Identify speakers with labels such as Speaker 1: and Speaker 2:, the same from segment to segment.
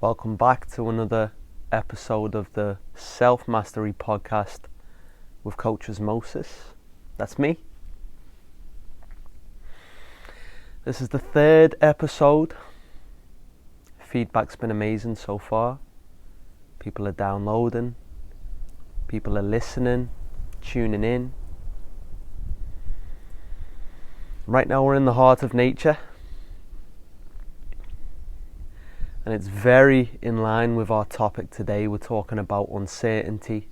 Speaker 1: Welcome back to another episode of the Self-Mastery podcast with Coach Usmosis. That's me. This is the third episode. Feedback's been amazing so far. People are downloading. People are listening, tuning in. Right now we're in the heart of nature. And it's very in line with our topic today. We're talking about uncertainty,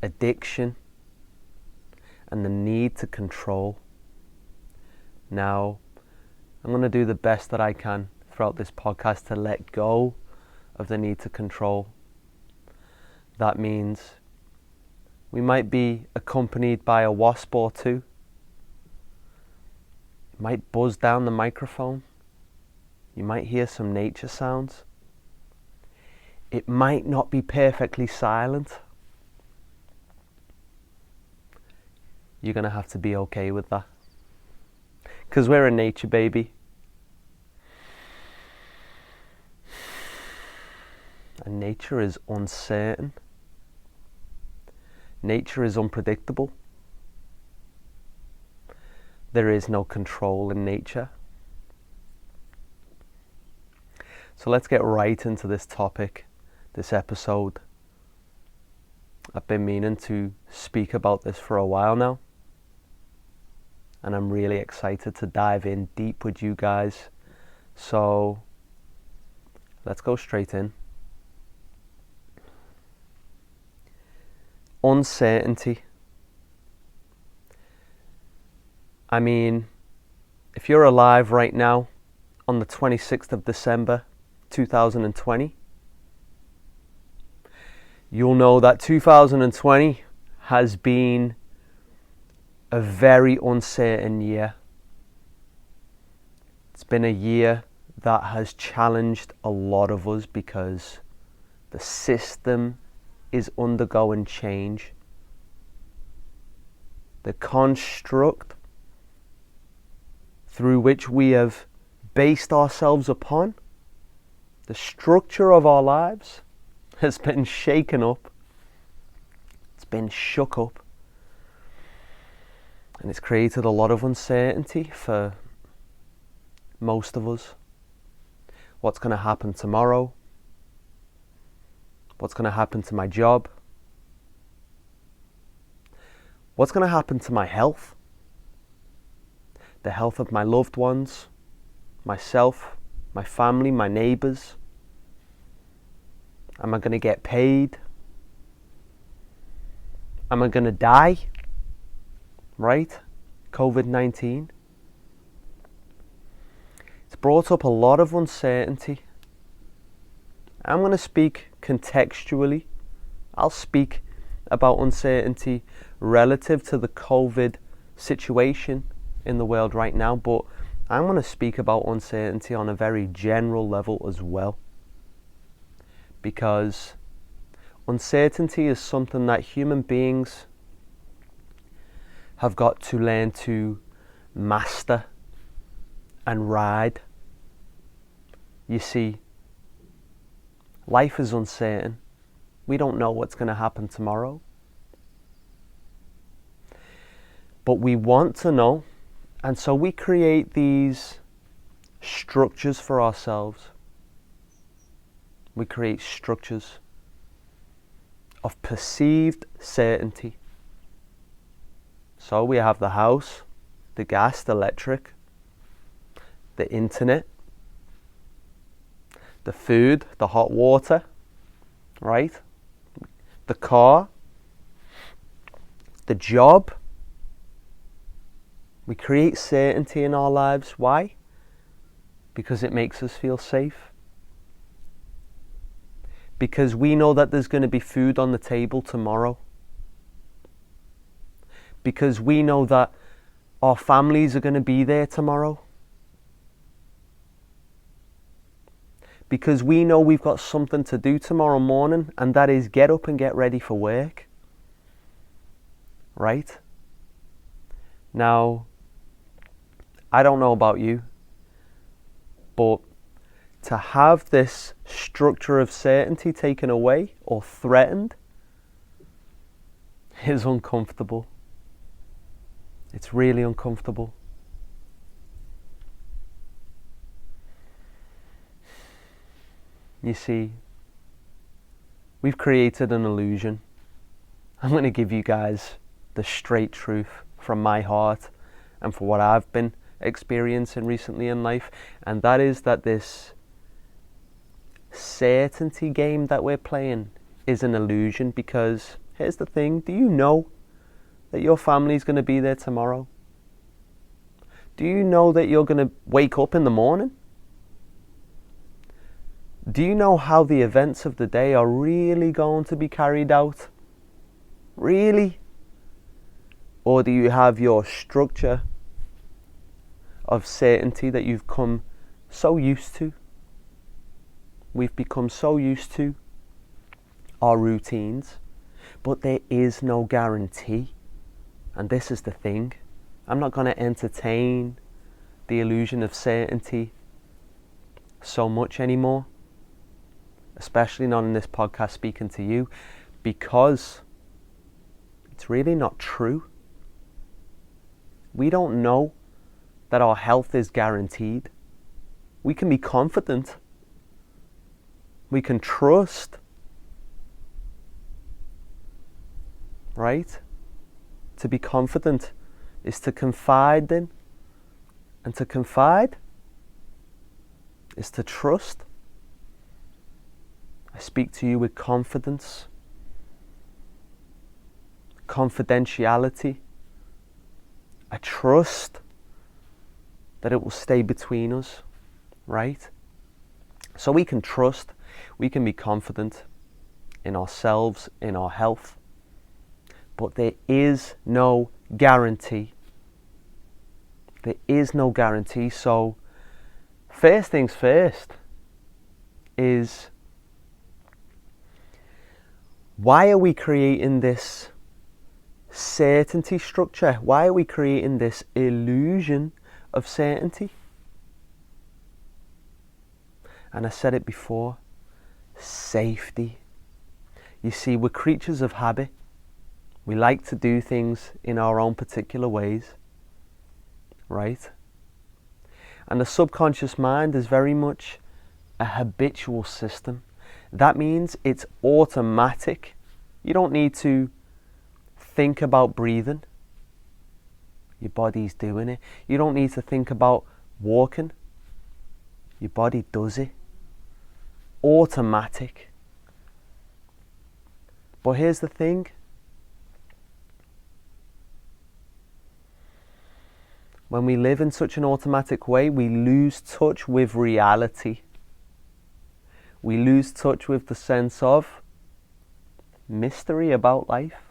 Speaker 1: addiction, and the need to control. Now, I'm going to do the best that I can throughout this podcast to let go of the need to control. That means we might be accompanied by a wasp or two. It might buzz down the microphone. You might hear some nature sounds. It might not be perfectly silent. You're going to have to be okay with that. Because we're a nature baby. And nature is uncertain. Nature is unpredictable. There is no control in nature. So let's get right into this topic, this episode. I've been meaning to speak about this for a while now. And I'm really excited to dive in deep with you guys. So let's go straight in. Uncertainty. I mean, if you're alive right now on the 26th of December, 2020, you'll know that 2020 has been a very uncertain year. It's been a year that has challenged a lot of us because the system is undergoing change. The construct through which we have based ourselves upon, the structure of our lives, has been shaken up. It's been shook up. And it's created a lot of uncertainty for most of us. What's going to happen tomorrow? What's going to happen to my job? What's going to happen to my health? The health of my loved ones, myself, my family, my neighbours. Am I going to get paid? Am I going to die? Right? COVID-19. It's brought up a lot of uncertainty. I'm going to speak contextually. I'll speak about uncertainty relative to the COVID situation in the world right now, but I'm going to speak about uncertainty on a very general level as well. Because uncertainty is something that human beings have got to learn to master and ride. You see, life is uncertain. We don't know what's going to happen tomorrow. But we want to know, and so we create these structures for ourselves. We create structures of perceived certainty. So we have the house, the gas, the electric, the internet, the food, the hot water, right? The car, the job. We create certainty in our lives. Why? Because it makes us feel safe. Because we know that there's going to be food on the table tomorrow. Because we know that our families are going to be there tomorrow. Because we know we've got something to do tomorrow morning, and that is get up and get ready for work. Right? Now, I don't know about you, but to have this structure of certainty taken away or threatened is uncomfortable. It's really uncomfortable. You see, we've created an illusion. I'm going to give you guys the straight truth from my heart and for what I've been experiencing recently in life, and that is that this certainty game that we're playing is an illusion. Because here's the thing, do you know that your family's going to be there tomorrow? Do you know that you're going to wake up in the morning? Do you know how the events of the day are really going to be carried out? Really? Or do you have your structure of certainty that you've come so used to? We've become so used to our routines, but there is no guarantee. And this is the thing. I'm not going to entertain the illusion of certainty so much anymore, especially not in this podcast speaking to you, because it's really not true. We don't know that our health is guaranteed. We can be confident. We can trust. Right? To be confident is to confide in. And to confide is to trust. I speak to you with confidence, confidentiality. I trust that it will stay between us, right? So we can trust, we can be confident in ourselves, in our health, but there is no guarantee. There is no guarantee. So first things first is, why are we creating this certainty structure? Why are we creating this illusion of certainty? And I said it before, safety. You see, we're creatures of habit. We like to do things in our own particular ways, right? And the subconscious mind is very much a habitual system. That means it's automatic. You don't need to think about breathing. Your body's doing it. You don't need to think about walking. Your body does it. Automatic. But here's the thing. When we live in such an automatic way, we lose touch with reality. We lose touch with the sense of mystery about life.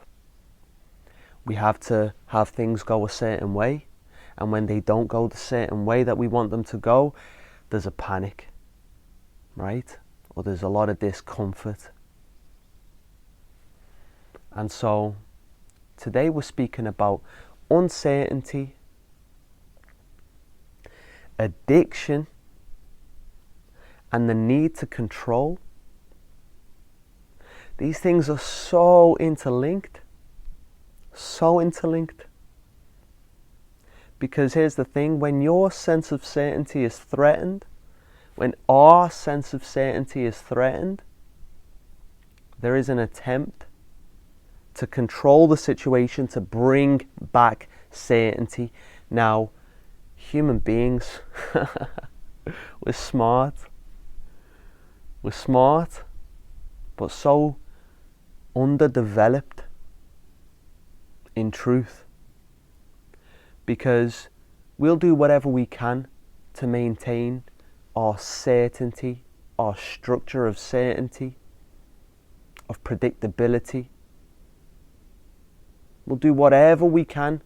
Speaker 1: We have to have things go a certain way, and when they don't go the certain way that we want them to go, there's a panic, right? Or there's a lot of discomfort. And so today we're speaking about uncertainty, addiction, and the need to control. These things are so interlinked. So interlinked. Because here's the thing, when your sense of certainty is threatened, when our sense of certainty is threatened, there is an attempt to control the situation, to bring back certainty. Now, human beings, we're smart. We're smart, but so underdeveloped in truth. Because we'll do whatever we can to maintain our certainty, our structure of certainty, of predictability. We'll do whatever we can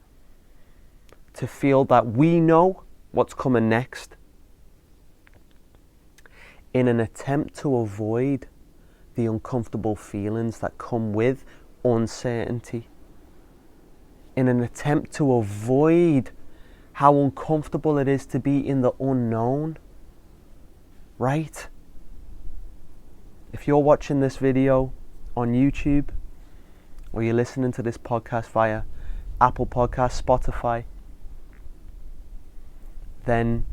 Speaker 1: to feel that we know what's coming next, in an attempt to avoid the uncomfortable feelings that come with uncertainty, in an attempt to avoid how uncomfortable it is to be in the unknown. right? If you're watching this video on YouTube, or you're listening to this podcast via Apple Podcasts, Spotify, then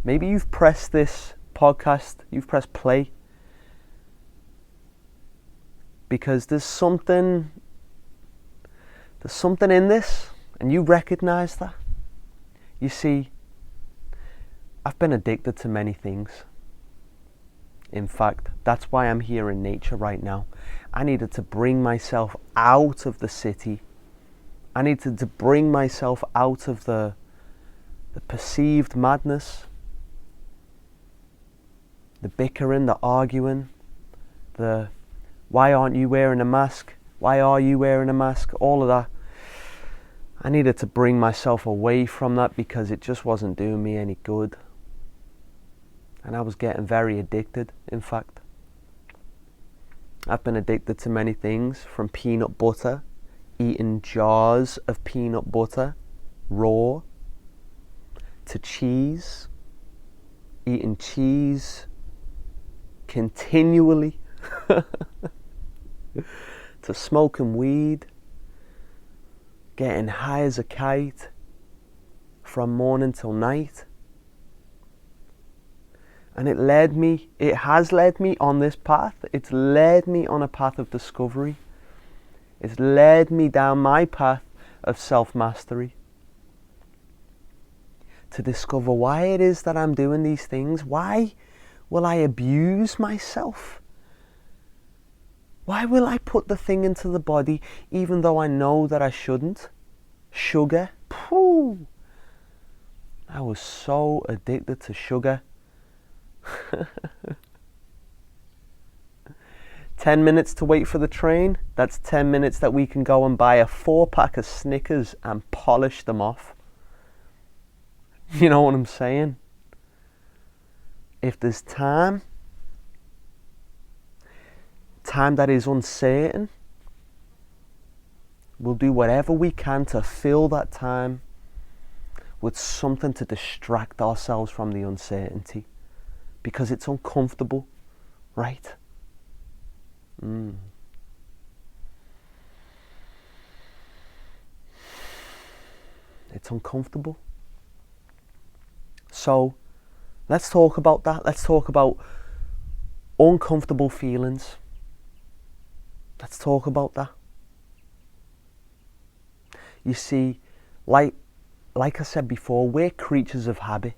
Speaker 1: maybe you've pressed this podcast, you've pressed play, because there's something in this, and you recognize that. You see, I've been addicted to many things. In fact, that's why I'm here in nature right now. I needed to bring myself out of the city. I needed to bring myself out of the perceived madness, the bickering, the arguing, the why aren't you wearing a mask? Why are you wearing a mask? All of that. I needed to bring myself away from that because it just wasn't doing me any good. And I was getting very addicted, in fact. I've been addicted to many things, from peanut butter, eating jars of peanut butter, raw, to cheese, eating cheese continually, to smoking weed, getting high as a kite from morning till night. And it has led me on this path. It's led me on a path of discovery. It's led me down my path of self-mastery, to discover why it is that I'm doing these things. Why will I abuse myself? Why will I put the thing into the body even though I know that I shouldn't? Sugar. Pooh. I was so addicted to sugar. 10 minutes to wait for the train, that's 10 minutes that we can go and buy a 4-pack of Snickers and polish them off. You know what I'm saying? If there's time that is uncertain, we'll do whatever we can to fill that time with something to distract ourselves from the uncertainty, because it's uncomfortable, right? It's uncomfortable. So let's talk about that. Let's talk about uncomfortable feelings. Let's talk about that. You see, like I said before, we're creatures of habit.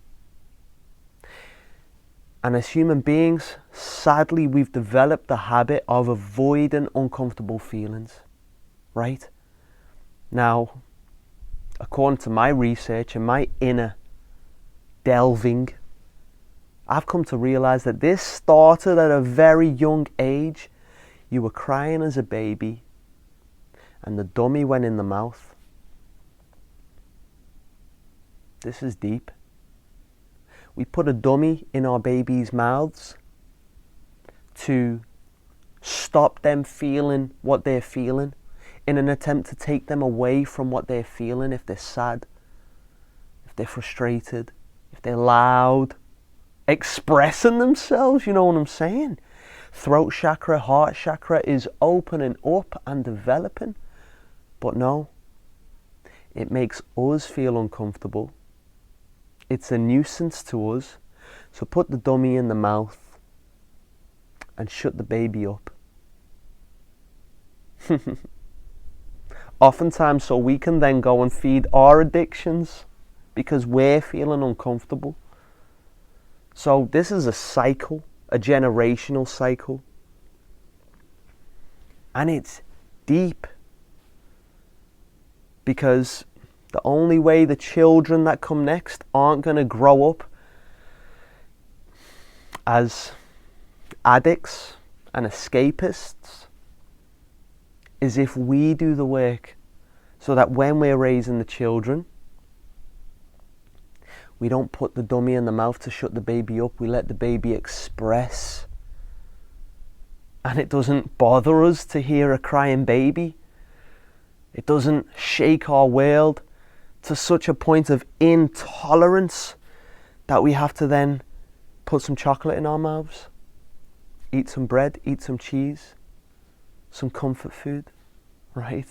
Speaker 1: And as human beings, sadly, we've developed the habit of avoiding uncomfortable feelings, right? Now, according to my research and my inner delving, I've come to realize that this started at a very young age. You were crying as a baby, and the dummy went in the mouth. This is deep. We put a dummy in our babies' mouths to stop them feeling what they're feeling, in an attempt to take them away from what they're feeling. If they're sad, if they're frustrated, if they're loud, expressing themselves, you know what I'm saying? Throat chakra, heart chakra is opening up and developing. But no, it makes us feel uncomfortable. It's a nuisance to us. So put the dummy in the mouth and shut the baby up. Oftentimes, so we can then go and feed our addictions because we're feeling uncomfortable. So this is a cycle, a generational cycle. And it's deep, because the only way the children that come next aren't going to grow up as addicts and escapists is if we do the work, so that when we're raising the children, we don't put the dummy in the mouth to shut the baby up. We let the baby express. And it doesn't bother us to hear a crying baby. It doesn't shake our world to such a point of intolerance that we have to then put some chocolate in our mouths, eat some bread, eat some cheese, some comfort food, right?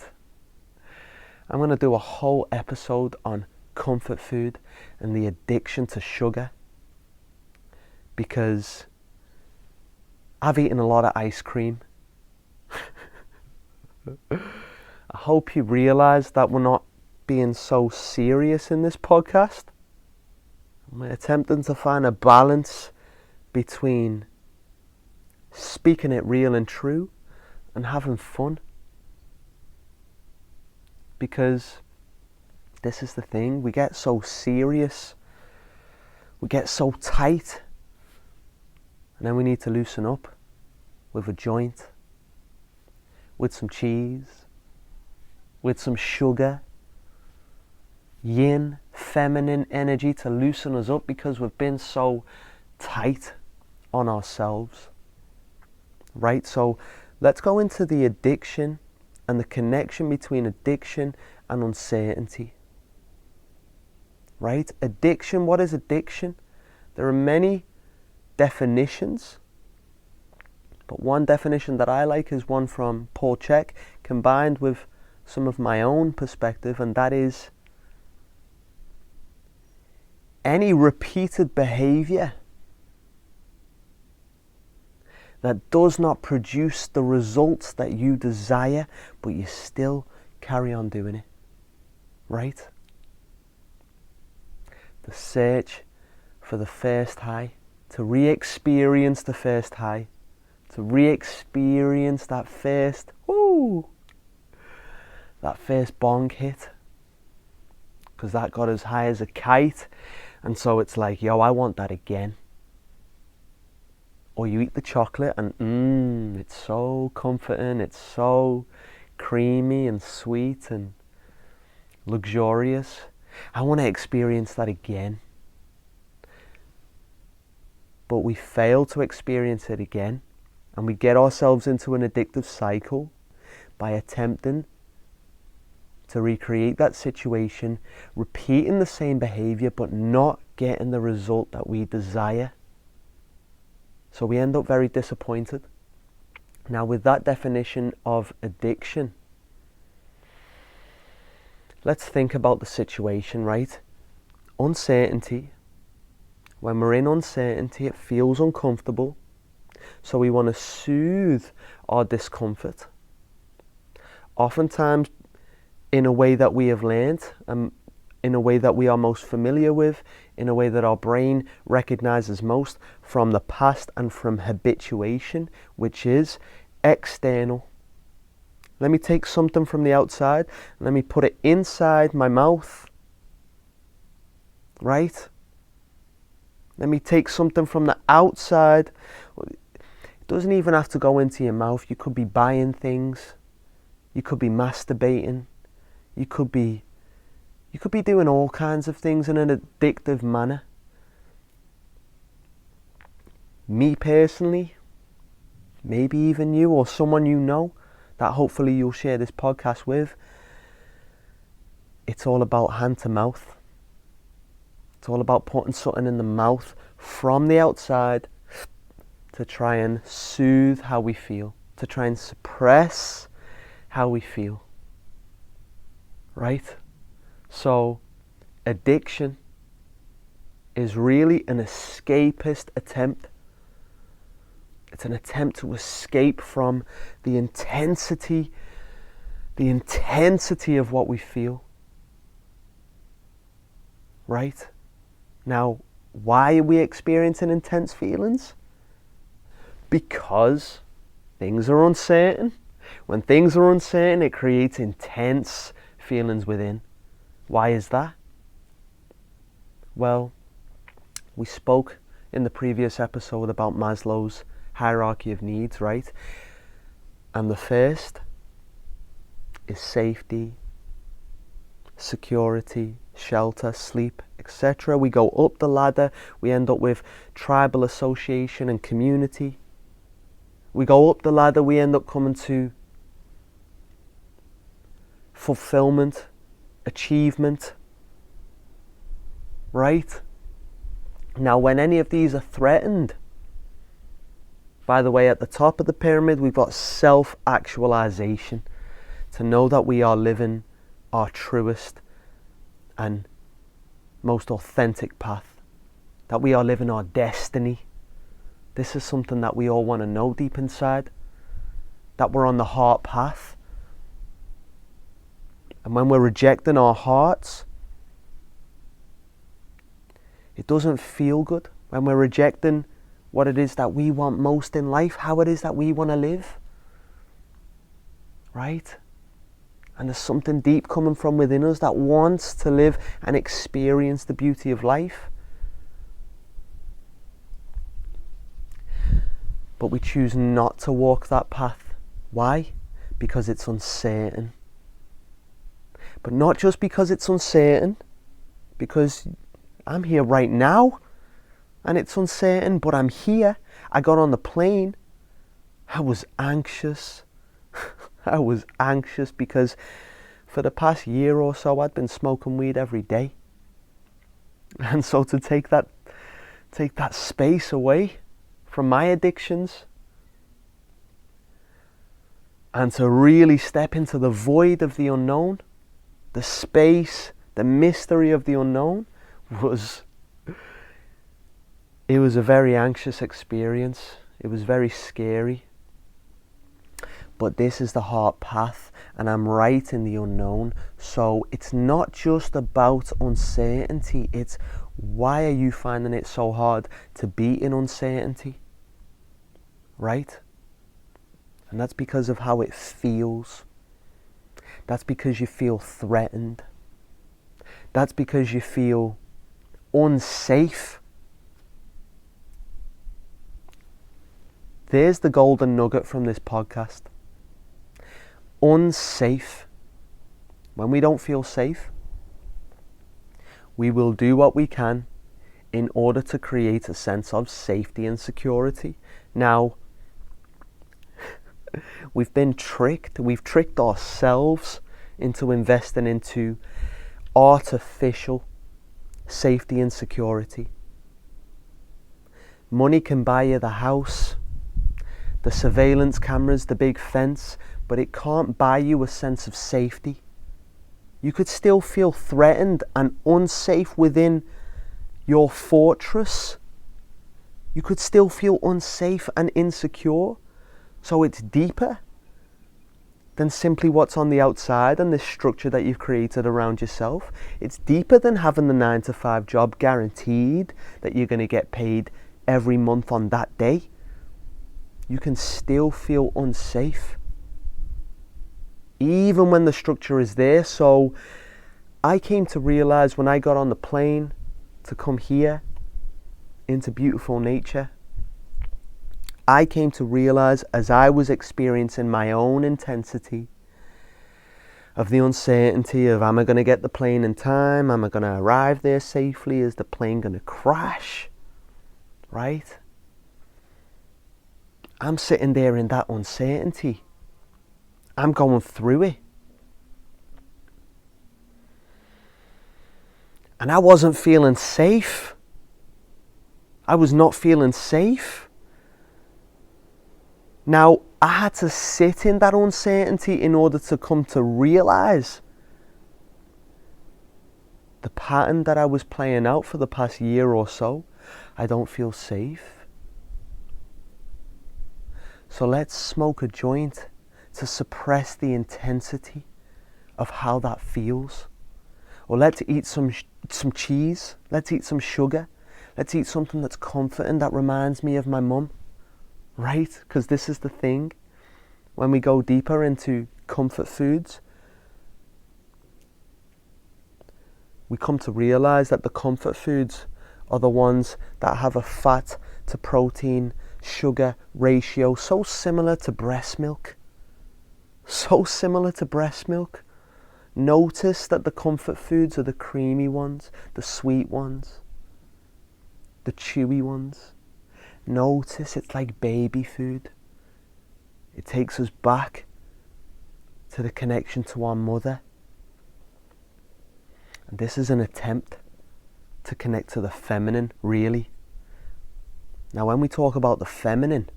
Speaker 1: I'm going to do a whole episode on comfort food and the addiction to sugar, because I've eaten a lot of ice cream. I hope you realize that we're not being so serious in this podcast. We're attempting to find a balance between speaking it real and true and having fun. Because this is the thing, we get so serious, we get so tight, and then we need to loosen up with a joint, with some cheese, with some sugar, yin, feminine energy to loosen us up, because we've been so tight on ourselves. Right? So let's go into the addiction and the connection between addiction and uncertainty. Right? Addiction, what is addiction? There are many definitions, but one definition that I like is one from Paul Chek, combined with some of my own perspective, and that is any repeated behavior that does not produce the results that you desire, but you still carry on doing it. Right? The search for the first high, to re-experience the first high, to re-experience that first bong hit, because that got as high as a kite, and so it's like, yo, I want that again. Or you eat the chocolate and it's so comforting, it's so creamy and sweet and luxurious. I want to experience that again. But we fail to experience it again, and we get ourselves into an addictive cycle by attempting to recreate that situation, repeating the same behavior but not getting the result that we desire. So we end up very disappointed. Now, with that definition of addiction, let's think about the situation, right? Uncertainty. When we're in uncertainty, it feels uncomfortable. So we want to soothe our discomfort. Oftentimes, in a way that we have learned, in a way that we are most familiar with, in a way that our brain recognizes most from the past and from habituation, which is external. Let me take something from the outside, let me put it inside my mouth, right? Let me take something from the outside. It doesn't even have to go into your mouth. You could be buying things, you could be masturbating, you could be doing all kinds of things in an addictive manner. Me personally, maybe even you or someone you know that hopefully you'll share this podcast with, it's all about hand to mouth. It's all about putting something in the mouth from the outside to try and soothe how we feel, to try and suppress how we feel. Right? So, addiction is really an escapist attempt. It's an attempt to escape from the intensity of what we feel. Right? Now, why are we experiencing intense feelings? Because things are uncertain. When things are uncertain, it creates intense feelings within. Why is that? Well, we spoke in the previous episode about Maslow's hierarchy of needs, right? And the first is safety, security, shelter, sleep, etc. We go up the ladder, we end up with tribal association and community. We go up the ladder, we end up coming to fulfillment, achievement, right? Now, when any of these are threatened, by the way, at the top of the pyramid, we've got self-actualization. To know that we are living our truest and most authentic path. That we are living our destiny. This is something that we all want to know deep inside. That we're on the heart path. And when we're rejecting our hearts, it doesn't feel good. When we're rejecting what it is that we want most in life, how it is that we want to live. Right? And there's something deep coming from within us that wants to live and experience the beauty of life. But we choose not to walk that path. Why? Because it's uncertain. But not just because it's uncertain, because I'm here right now and it's uncertain, but I'm here. I got on the plane. I was anxious. I was anxious because for the past year or so I'd been smoking weed every day. And so to take that space away from my addictions and to really step into the void of the unknown, the space, the mystery of the unknown, it was a very anxious experience. It was very scary. But this is the heart path, and I'm right in the unknown. So it's not just about uncertainty. It's why are you finding it so hard to be in uncertainty? Right? And that's because of how it feels. That's because you feel threatened. That's because you feel unsafe. There's the golden nugget from this podcast. Unsafe. When we don't feel safe, we will do what we can in order to create a sense of safety and security. Now, we've been tricked. We've tricked ourselves into investing into artificial safety and security. Money can buy you the house, the surveillance cameras, the big fence, but it can't buy you a sense of safety. You could still feel threatened and unsafe within your fortress. You could still feel unsafe and insecure. So it's deeper than simply what's on the outside and this structure that you've created around yourself. It's deeper than having the 9-to-5 job guaranteed that you're going to get paid every month on that day. You can still feel unsafe, even when the structure is there. So I came to realize when I got on the plane to come here into beautiful nature, I came to realize as I was experiencing my own intensity of the uncertainty of, am I going to get the plane in time? Am I going to arrive there safely? Is the plane going to crash? Right? I'm sitting there in that uncertainty. I'm going through it. And I wasn't feeling safe. I was not feeling safe. Now, I had to sit in that uncertainty in order to come to realize the pattern that I was playing out for the past year or so. I don't feel safe. So let's smoke a joint to suppress the intensity of how that feels. Or let's eat some cheese. Let's eat some sugar. Let's eat something that's comforting, that reminds me of my mum. Right? Because this is the thing. When we go deeper into comfort foods, we come to realize that the comfort foods are the ones that have a fat to protein, sugar ratio so similar to breast milk. So similar to breast milk. Notice that the comfort foods are the creamy ones, the sweet ones, the chewy ones. Notice it's like baby food. It takes us back to the connection to our mother. And this is an attempt to connect to the feminine, really. Now, when we talk about the feminine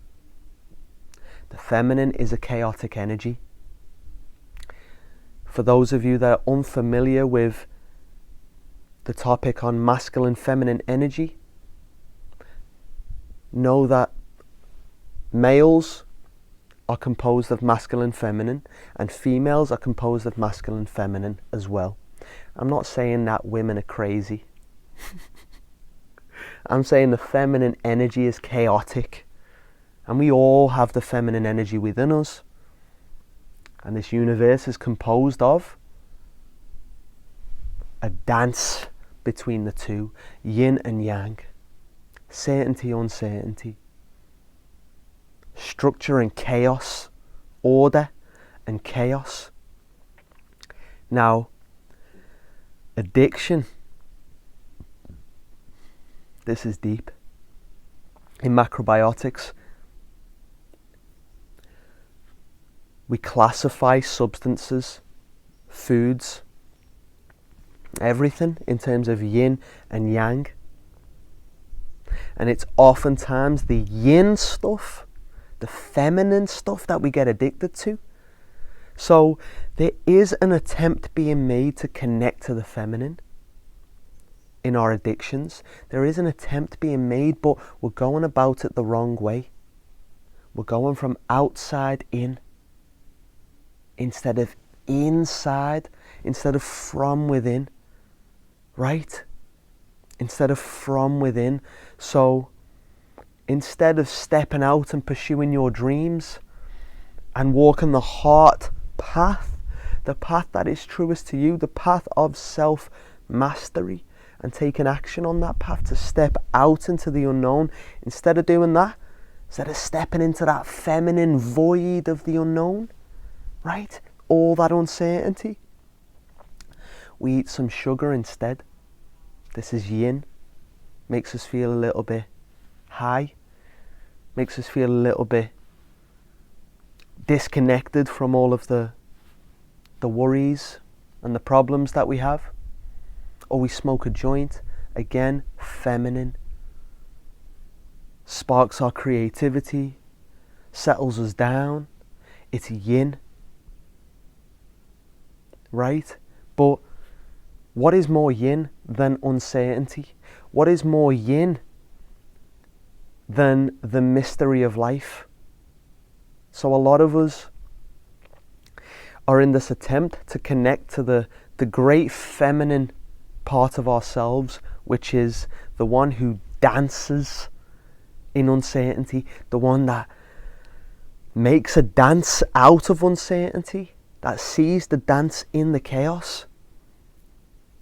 Speaker 1: is a chaotic energy. For those of you that are unfamiliar with the topic on masculine, feminine energy, know that males are composed of masculine, feminine, and females are composed of masculine, feminine as well. I'm not saying that women are crazy. I'm saying the feminine energy is chaotic, and we all have the feminine energy within us. And this universe is composed of a dance between the two, yin and yang, certainty, uncertainty, structure and chaos, order and chaos. Now, addiction, this is deep. In macrobiotics, we classify substances, foods, everything in terms of yin and yang. And it's oftentimes the yin stuff, the feminine stuff that we get addicted to. So there is an attempt being made to connect to the feminine in our addictions. There is an attempt being made, but we're going about it the wrong way. We're going from outside in instead of inside, instead of from within, right? Instead of from within. So instead of stepping out and pursuing your dreams and walking the heart path, the path that is truest to you, the path of self-mastery, and taking action on that path to step out into the unknown, instead of doing that, instead of stepping into that feminine void of the unknown, right? All that uncertainty, we eat some sugar instead. This is yin. Makes us feel a little bit high. Makes us feel a little bit disconnected from all of the worries and the problems that we have. Or we smoke a joint. Again, feminine. Sparks our creativity. Settles us down. It's yin. Right? But what is more yin than uncertainty? What is more yin than the mystery of life? So a lot of us are in this attempt to connect to the great feminine part of ourselves, which is the one who dances in uncertainty, the one that makes a dance out of uncertainty, that sees the dance in the chaos,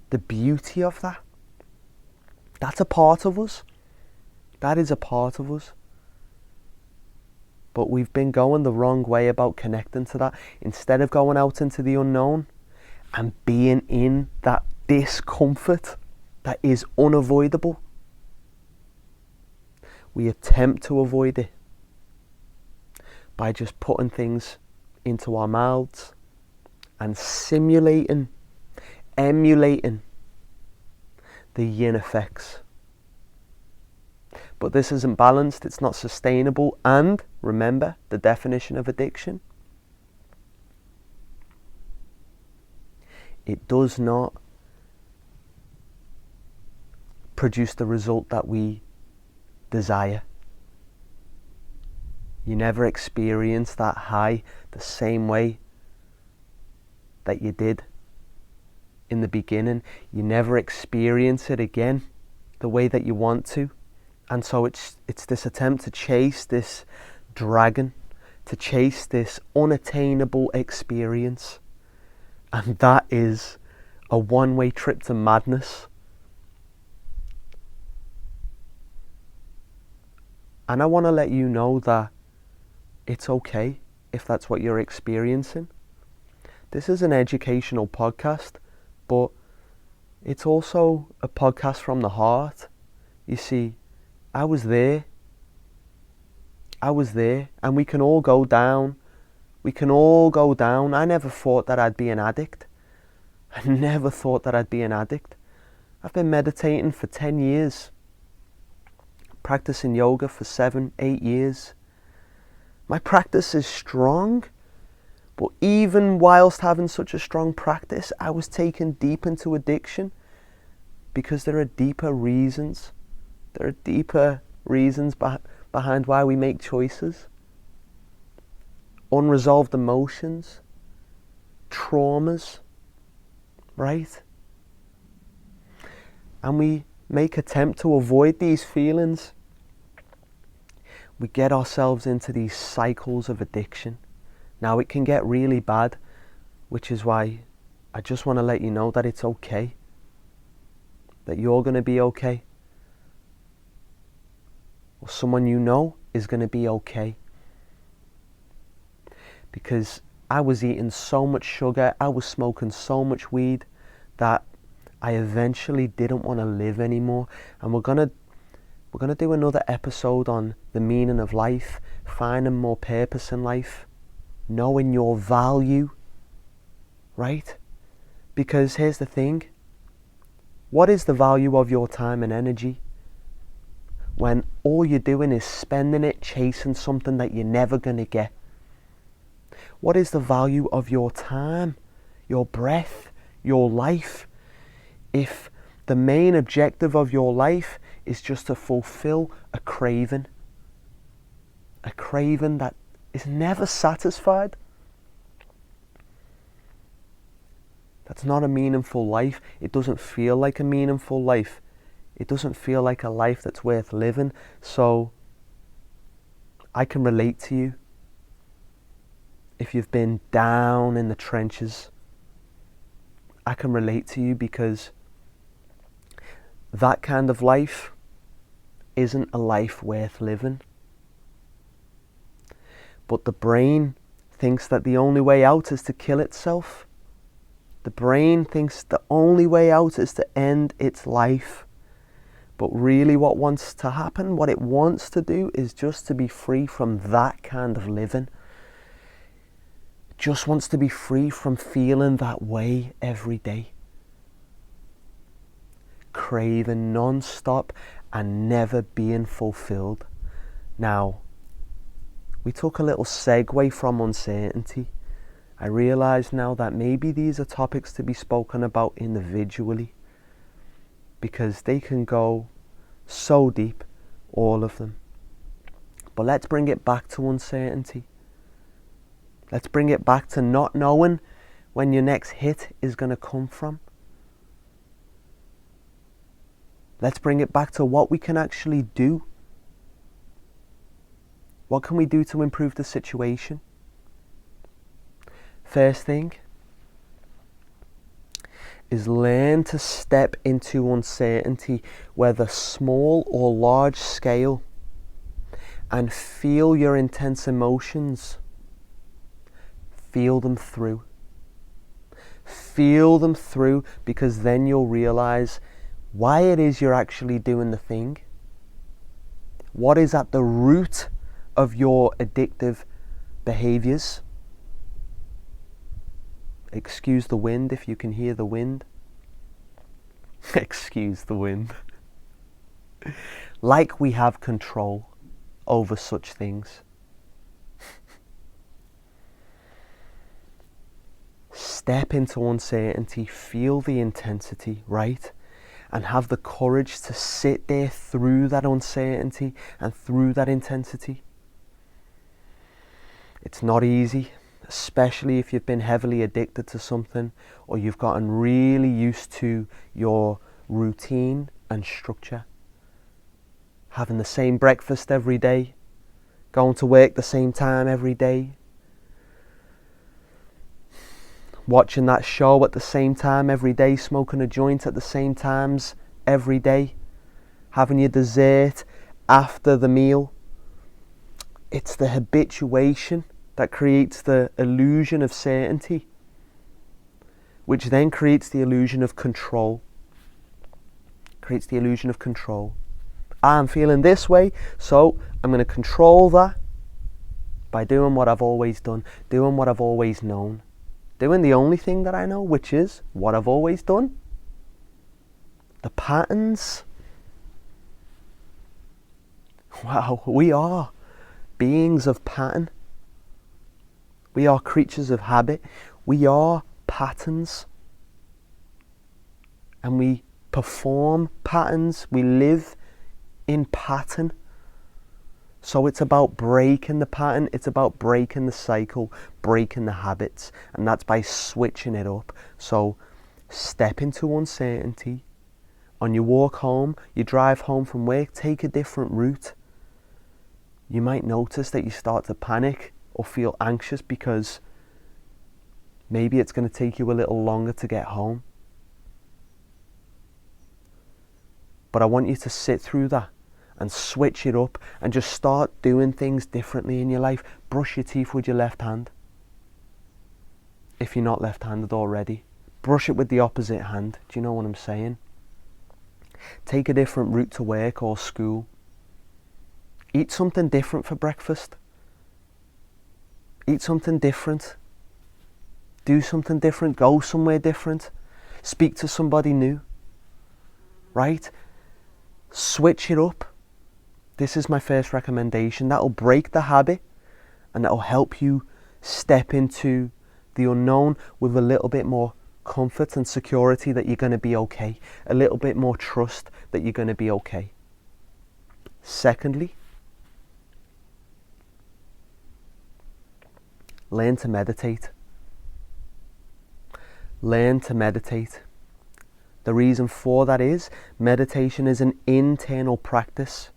Speaker 1: the beauty of that. That's a part of us. That is a part of us. But we've been going the wrong way about connecting to that. Instead of going out into the unknown and being in that discomfort that is unavoidable, we attempt to avoid it by just putting things into our mouths and simulating, emulating the yin effects. But this isn't balanced, it's not sustainable, and remember the definition of addiction. It does not produce the result that we desire. You never experience that high the same way that you did in the beginning. You never experience it again the way that you want to. And so it's this attempt to chase this dragon, to chase this unattainable experience. And that is a one-way trip to madness. And I want to let you know that it's okay if that's what you're experiencing. This is an educational podcast, but it's also a podcast from the heart. You see, I was there, and we can all go down. I never thought that I'd be an addict. I never thought that I'd be an addict. I've been meditating for 10 years, practicing yoga for 7, 8 years. My practice is strong, but even whilst having such a strong practice, I was taken deep into addiction because there are deeper reasons. There are deeper reasons behind why we make choices. Unresolved emotions, traumas, right? And we make attempt to avoid these feelings. We get ourselves into these cycles of addiction. Now it can get really bad, which is why I just want to let you know that it's okay. That you're going to be okay. Or someone you know is going to be okay. Because I was eating so much sugar, I was smoking so much weed that I eventually didn't want to live anymore. And we're gonna do another episode on the meaning of life, finding more purpose in life, knowing your value, right? Because here's the thing, what is the value of your time and energy when all you're doing is spending it chasing something that you're never gonna get? What is the value of your time, your breath, your life, if the main objective of your life is just to fulfill a craving that is never satisfied? That's not a meaningful life. It doesn't feel like a meaningful life. It doesn't feel like a life that's worth living. So I can relate to you if you've been down in the trenches. I can relate to you because that kind of life isn't a life worth living. But the brain thinks that the only way out is to kill itself. The brain thinks the only way out is to end its life. But really what wants to happen, what it wants to do, is just to be free from that kind of living. It just wants to be free from feeling that way every day. Craving non-stop and never being fulfilled. Now, we took a little segue from uncertainty. I realise now that maybe these are topics to be spoken about individually, because they can go so deep, all of them. But let's bring it back to uncertainty. Let's bring it back to not knowing when your next hit is going to come from. Let's bring it back to what we can actually do. What can we do to improve the situation? First thing is learn to step into uncertainty, whether small or large scale, and feel your intense emotions. Feel them through. Feel them through, because then you'll realize why it is you're actually doing the thing. What is at the root of your addictive behaviors? Excuse the wind if you can hear the wind. Excuse the wind. Like we have control over such things. Step into uncertainty, feel the intensity, right? And have the courage to sit there through that uncertainty and through that intensity. It's not easy, especially if you've been heavily addicted to something, or you've gotten really used to your routine and structure. Having the same breakfast every day, going to work the same time every day, watching that show at the same time every day, smoking a joint at the same times every day, having your dessert after the meal. It's the habituation that creates the illusion of certainty, which then creates the illusion of control. Creates the illusion of control. I'm feeling this way, so I'm going to control that by doing what I've always done, doing what I've always known. Doing the only thing that I know, which is what I've always done. The patterns. Wow, we are beings of pattern. We are creatures of habit. We are patterns. And we perform patterns. We live in pattern. So it's about breaking the pattern. It's about breaking the cycle, breaking the habits. And that's by switching it up. So step into uncertainty. On your walk home, you drive home from work, take a different route. You might notice that you start to panic or feel anxious because maybe it's going to take you a little longer to get home. But I want you to sit through that and switch it up and just start doing things differently in your life. Brush your teeth with your left hand. If you're not left-handed already, brush it with the opposite hand. Do you know what I'm saying? Take a different route to work or school. Eat something different for breakfast. Eat something different. Do something different. Go somewhere different. Speak to somebody new. Right? Switch it up. This is my first recommendation. That'll break the habit and that'll help you step into the unknown with a little bit more comfort and security that you're going to be okay. A little bit more trust that you're going to be okay. Secondly, learn to meditate. Learn to meditate. The reason for that is meditation is an internal practice.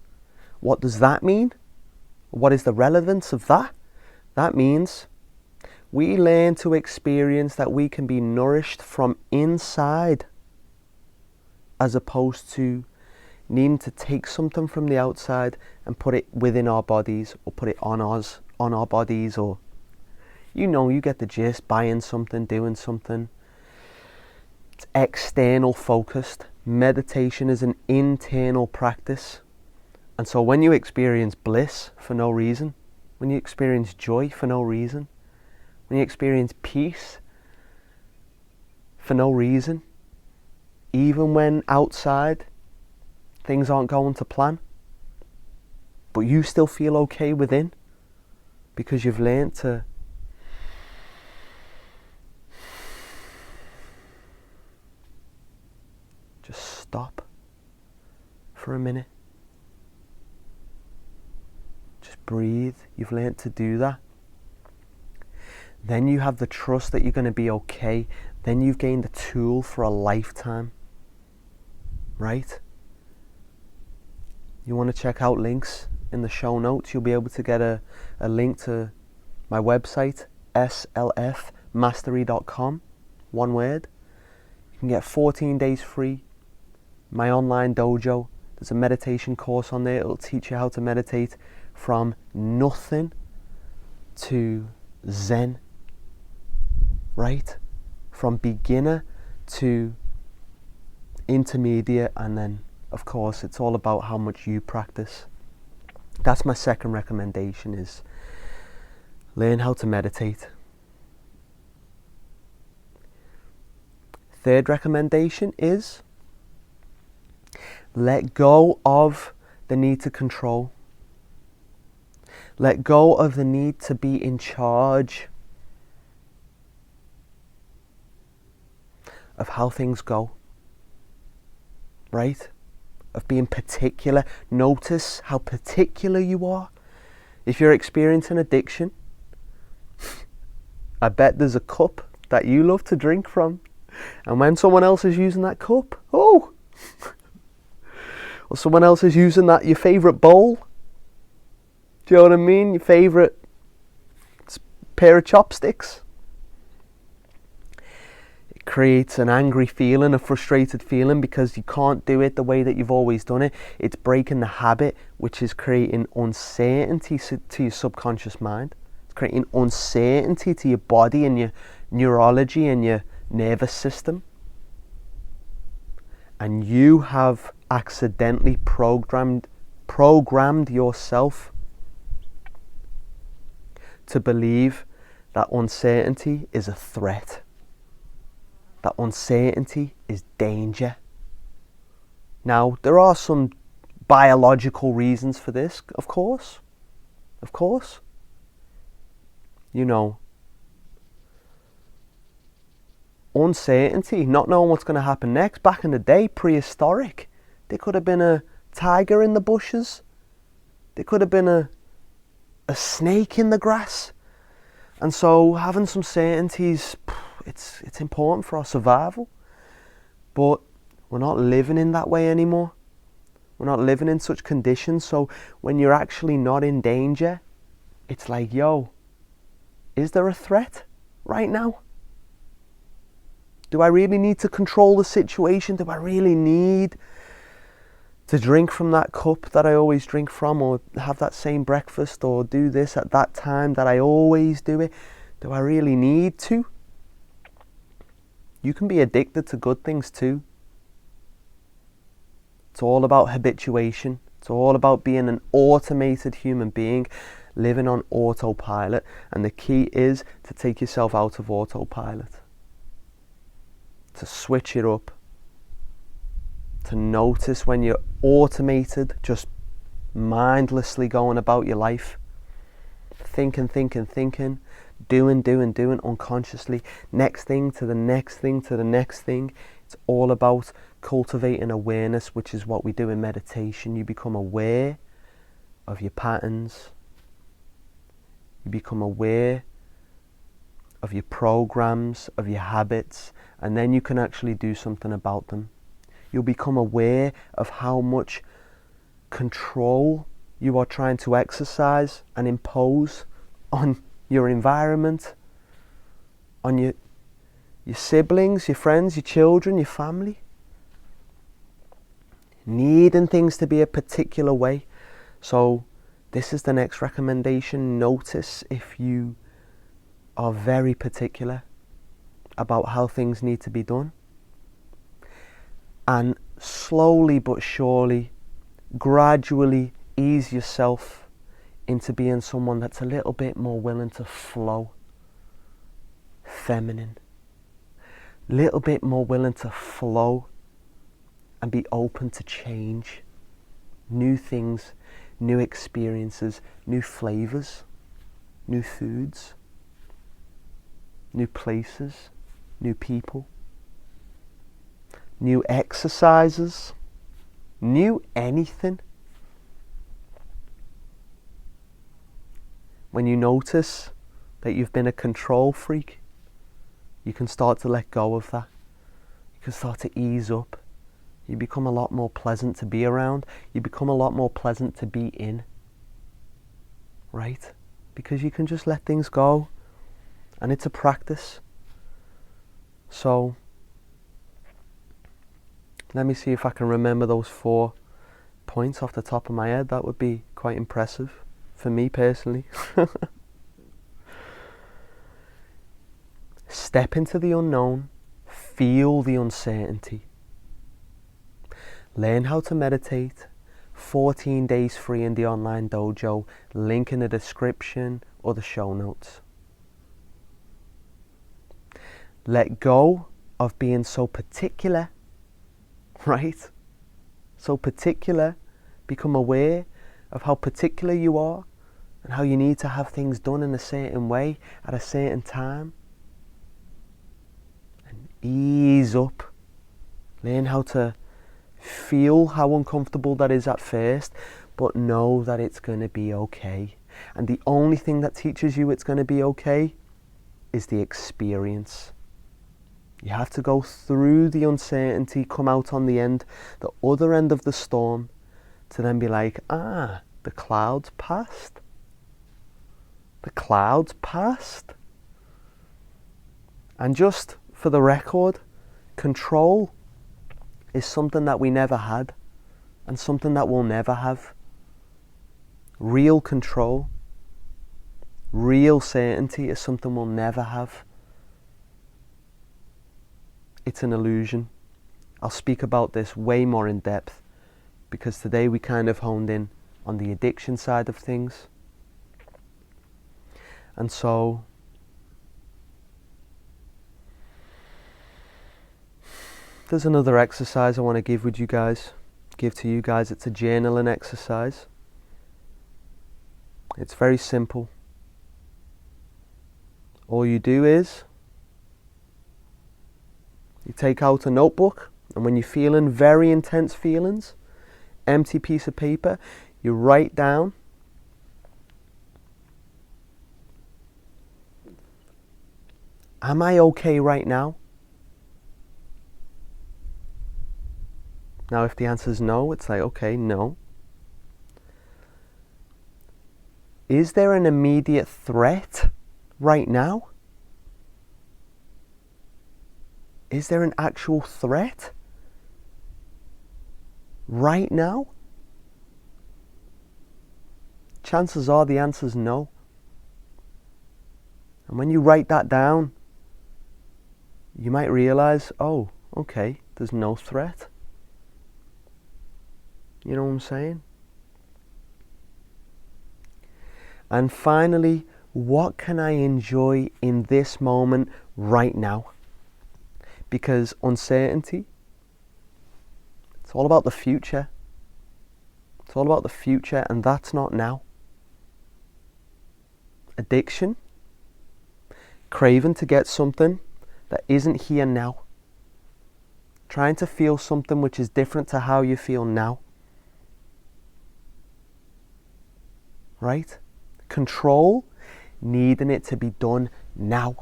Speaker 1: What does that mean? What is the relevance of that? That means we learn to experience that we can be nourished from inside as opposed to needing to take something from the outside and put it within our bodies or put it on us, on our bodies, or you get the gist, buying something, doing something. It's external focused. Meditation is an internal practice. And so when you experience bliss for no reason, when you experience joy for no reason, when you experience peace for no reason, even when outside things aren't going to plan, but you still feel okay within because you've learned to just stop for a minute. Just breathe. You've learned to do that. Then you have the trust that you're going to be okay. Then you've gained a tool for a lifetime. Right? You want to check out links in the show notes. You'll be able to get a link to my website, SLFMASTERY.com. One word. You can get 14 days free. My online dojo. There's a meditation course on there. It'll teach you how to meditate from nothing to Zen. Right? From beginner to intermediate, and then of course it's all about how much you practice. That's my second recommendation, is learn how to meditate. Third recommendation is let go of the need to control. Let go of the need to be in charge of how things go. Right? Of being particular. Notice how particular you are. If you're experiencing addiction, I bet there's a cup that you love to drink from. And when someone else is using that cup, or someone else is using that, your favourite bowl, do you know what I mean? Your favourite pair of chopsticks. It creates an angry feeling, a frustrated feeling, because you can't do it the way that you've always done it. It's breaking the habit, which is creating uncertainty to your subconscious mind. It's creating uncertainty to your body and your neurology and your nervous system. And you have accidentally programmed yourself to believe that uncertainty is a threat. That uncertainty is danger. Now, there are some biological reasons for this, of course. Of course. You know, uncertainty, not knowing what's going to happen next. Back in the day, prehistoric, there could have been a tiger in the bushes. There could have been a snake in the grass. And so having some certainties, it's important for our survival. But we're not living in that way anymore. We're not living in such conditions. So when you're actually not in danger, it's like, yo, is there a threat right now? Do I really need to control the situation? Do I really need to drink from that cup that I always drink from, or have that same breakfast, or do this at that time that I always do it? Do I really need to? You can be addicted to good things too. It's all about habituation. It's all about being an automated human being, living on autopilot. And the key is to take yourself out of autopilot, to switch it up, to notice when you're automated, just mindlessly going about your life, thinking, doing unconsciously, next thing to the next thing to the next thing. It's all about cultivating awareness, which is what we do in meditation. You become aware of your patterns. You become aware of your programs, of your habits, and then you can actually do something about them. You'll become aware of how much control you are trying to exercise and impose on your environment, on your siblings, your friends, your children, your family. Needing things to be a particular way. So this is the next recommendation. Notice if you are very particular about how things need to be done. And slowly but surely, gradually ease yourself into being someone that's a little bit more willing to flow, feminine, little bit more willing to flow and be open to change, new things, new experiences, new flavors, new foods, new places, new people, new exercises, new anything. When you notice that you've been a control freak, you can start to let go of that. You can start to ease up. You become a lot more pleasant to be around. You become a lot more pleasant to be in. Right? Because you can just let things go. And it's a practice. So let me see if I can remember those 4 points off the top of my head. That would be quite impressive for me personally. Step into the unknown. Feel the uncertainty. Learn how to meditate. 14 days free in the online dojo. Link in the description or the show notes. Let go of being so particular. Right? So particular. Become aware of how particular you are and how you need to have things done in a certain way at a certain time. And ease up. Learn how to feel how uncomfortable that is at first, but know that it's going to be okay. And the only thing that teaches you it's going to be okay is the experience. You have to go through the uncertainty, come out on the other end of the storm, to then be like, the clouds passed. The clouds passed. And just for the record, control is something that we never had and something that we'll never have. Real control, real certainty is something we'll never have. It's an illusion. I'll speak about this way more in depth because today we kind of honed in on the addiction side of things. And so there's another exercise I want to give with you guys. give to you guys. It's a journaling exercise. It's very simple. All you do is you take out a notebook, and when you're feeling very intense feelings, empty piece of paper, you write down am I okay right now? Now if the answer is no, it's like, okay, no. Is there an immediate threat right now? Is there an actual threat right now? Chances are the answer is no. And when you write that down, you might realize, oh, okay, there's no threat. You know what I'm saying? And finally, what can I enjoy in this moment right now? Because uncertainty, it's all about the future. It's all about the future, and that's not now. Addiction, craving to get something that isn't here now. Trying to feel something which is different to how you feel now. Right? Control, needing it to be done now.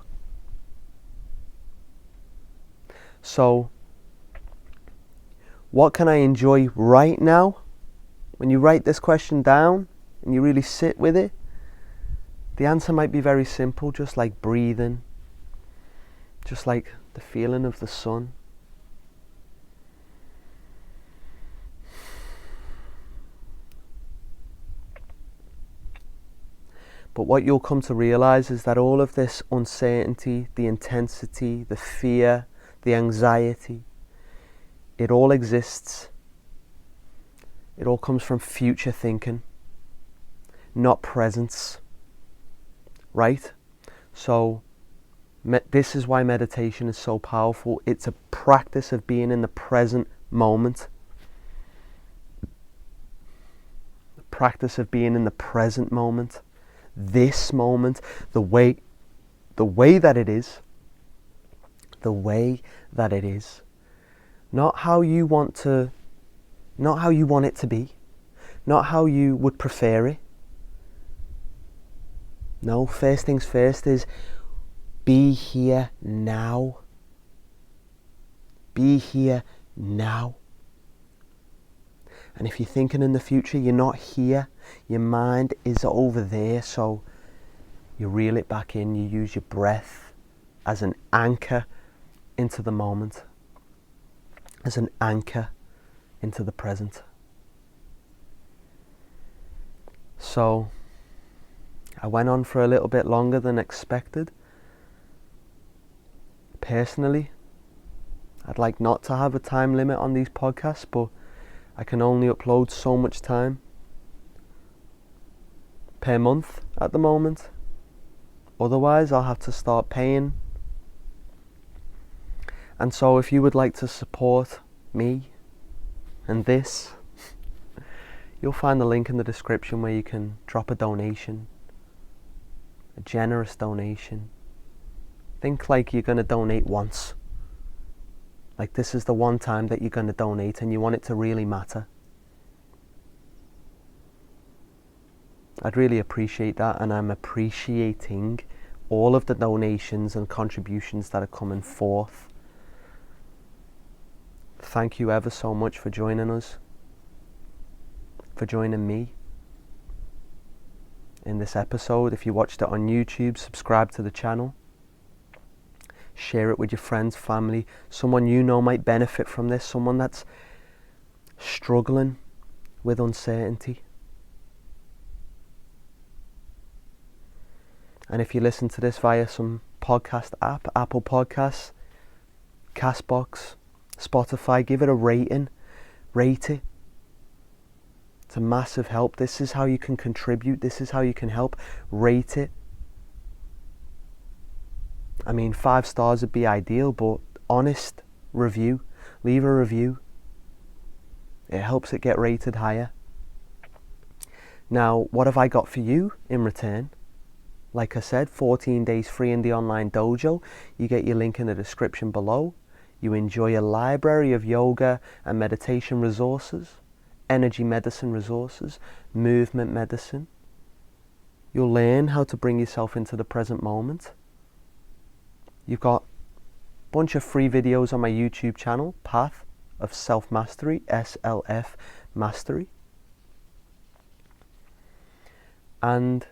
Speaker 1: So, what can I enjoy right now? When you write this question down and you really sit with it, the answer might be very simple, just like breathing, just like the feeling of the sun. But what you'll come to realize is that all of this uncertainty, the intensity, the fear, the anxiety, it all exists. It all comes from future thinking, not presence. Right? So, this is why meditation is so powerful. It's a practice of being in the present moment. The practice of being in the present moment. This moment, the way that it is. The way that it is. Not how you want it to be. Not how you would prefer it. No, first things first is be here now. Be here now. And if you're thinking in the future, you're not here. Your mind is over there, so you reel it back in. You use your breath as an anchor into the moment. As an anchor into the present. So, I went on for a little bit longer than expected. Personally, I'd like not to have a time limit on these podcasts, but I can only upload so much time per month at the moment. Otherwise, I'll have to start paying. And so if you would like to support me and this, you'll find the link in the description where you can drop a donation. A generous donation. Think like you're going to donate once. Like this is the one time that you're going to donate and you want it to really matter. I'd really appreciate that, and I'm appreciating all of the donations and contributions that are coming forth. Thank you ever so much for joining us, for joining me in this episode. If you watched it on YouTube, subscribe to the channel. Share it with your friends, family, someone you know might benefit from this, someone that's struggling with uncertainty. And if you listen to this via some podcast app, Apple Podcasts, Castbox, Spotify, give it a rating. Rate it. It's a massive help. This is how you can contribute. This is how you can help. Rate it. I mean, 5 stars would be ideal, but honest review. Leave a review. It helps it get rated higher. Now, what have I got for you in return? Like I said, 14 days free in the online dojo. You get your link in the description below. You enjoy a library of yoga and meditation resources, energy medicine resources, movement medicine. You'll learn how to bring yourself into the present moment. You've got a bunch of free videos on my YouTube channel, Path of Self-Mastery, SLFMASTERY. And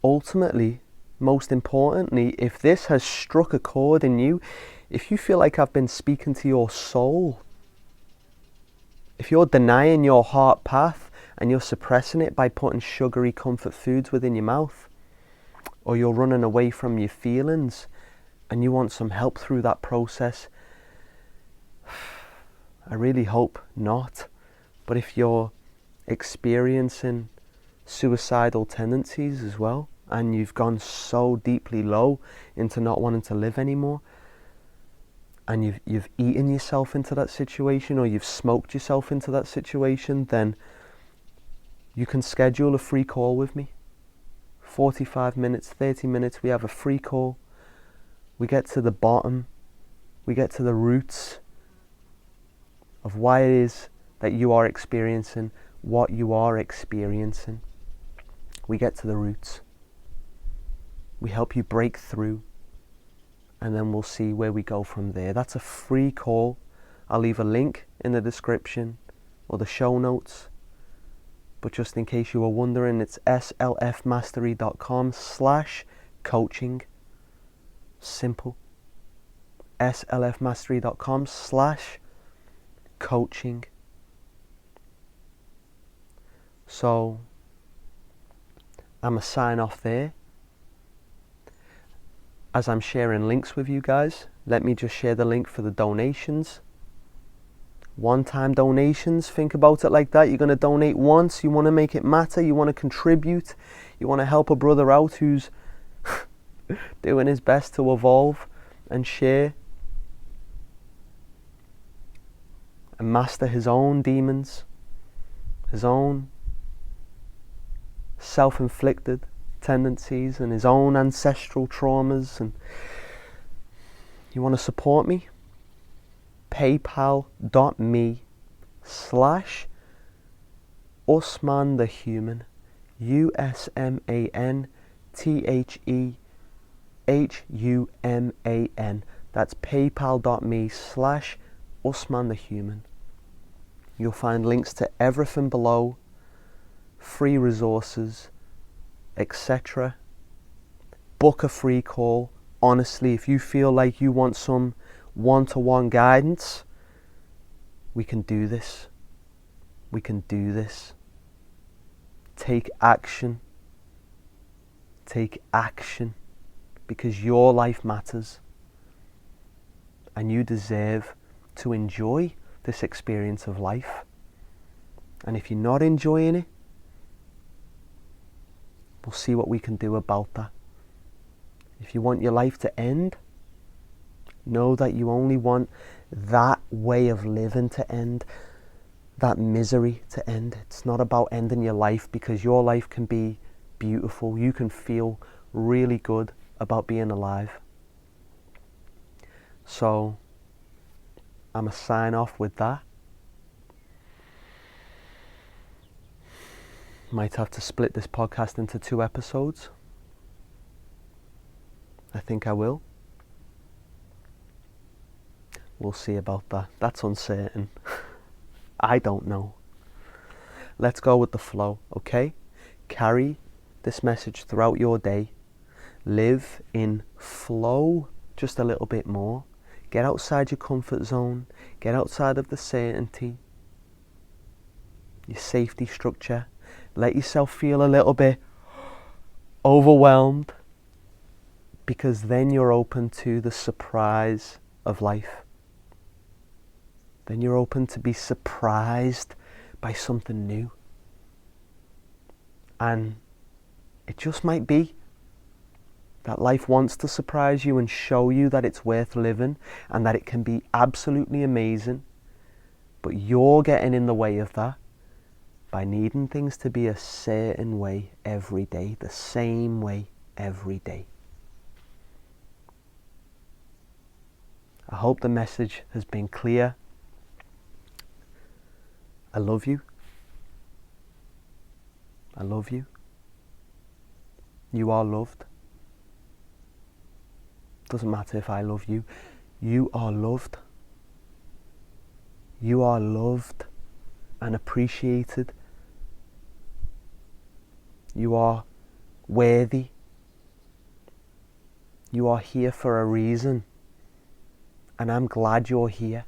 Speaker 1: ultimately, most importantly, if this has struck a chord in you, if you feel like I've been speaking to your soul, if you're denying your heart path and you're suppressing it by putting sugary comfort foods within your mouth, or you're running away from your feelings and you want some help through that process, I really hope not. But if you're experiencing suicidal tendencies as well, and you've gone so deeply low into not wanting to live anymore, and you've eaten yourself into that situation, or you've smoked yourself into that situation, then you can schedule a free call with me. 45 minutes, 30 minutes, we have a free call. We get to the bottom, we get to the roots of why it is that you are experiencing what you are experiencing. We get to the roots. We help you break through, and then we'll see where we go from there. That's a free call. I'll leave a link in the description or the show notes. But just in case you were wondering, it's slfmastery.com/coaching. Simple. slfmastery.com/coaching. So I'm going to sign off there. As I'm sharing links with you guys, let me just share the link for the donations. One-time donations, think about it like that. You're going to donate once, you want to make it matter, you want to contribute, you want to help a brother out who's doing his best to evolve and share and master his own demons, his own self-inflicted tendencies and his own ancestral traumas. And you want to support me? PayPal.me/Usman the Human, USMANTHEHUMAN. That's PayPal.me/Usman the Human. You'll find links to everything below, free resources, etc. Book a free call. Honestly, if you feel like you want some one-to-one guidance, we can do this. We can do this. Take action. Take action, because your life matters and you deserve to enjoy this experience of life. And if you're not enjoying it, we'll see what we can do about that. If you want your life to end, know that you only want that way of living to end, that misery to end. It's not about ending your life, because your life can be beautiful. You can feel really good about being alive. So I'm going to sign off with that. Might have to split this podcast into 2 episodes. I think I will. We'll see about that. That's uncertain. I don't know. Let's go with the flow, okay? Carry this message throughout your day. Live in flow just a little bit more. Get outside your comfort zone. Get outside of the certainty, your safety structure. Let yourself feel a little bit overwhelmed, because then you're open to the surprise of life. Then you're open to be surprised by something new. And it just might be that life wants to surprise you and show you that it's worth living and that it can be absolutely amazing. But you're getting in the way of that by needing things to be a certain way every day, the same way every day. I hope the message has been clear. I love you. I love you. You are loved. Doesn't matter if I love you. You are loved. You are loved and appreciated. You are worthy. You are here for a reason. And I'm glad you're here.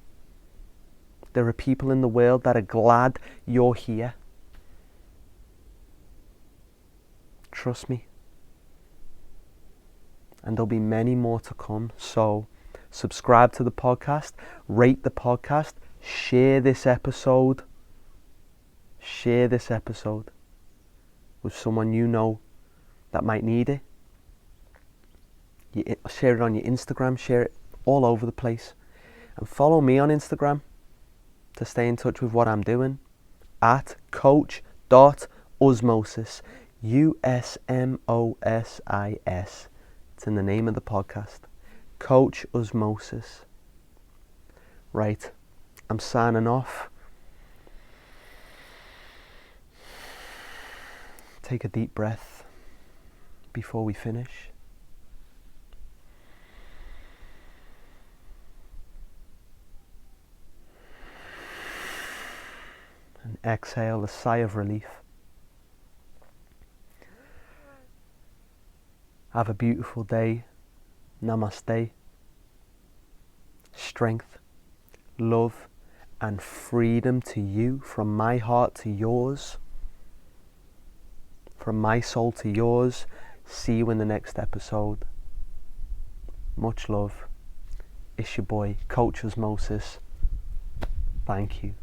Speaker 1: There are people in the world that are glad you're here. Trust me. And there'll be many more to come. So subscribe to the podcast, rate the podcast, share this episode. Share this episode with someone you know that might need it. Share it on your Instagram, share it all over the place. And follow me on Instagram to stay in touch with what I'm doing at coach.usmosis. Usmosis. It's in the name of the podcast. Coach Usmosis. Right, I'm signing off. Take a deep breath before we finish. And exhale a sigh of relief. Have a beautiful day. Namaste. Strength, love, and freedom to you, from my heart to yours, from my soul to yours. See you in the next episode. Much love. It's your boy, Coach Usmosis. Thank you.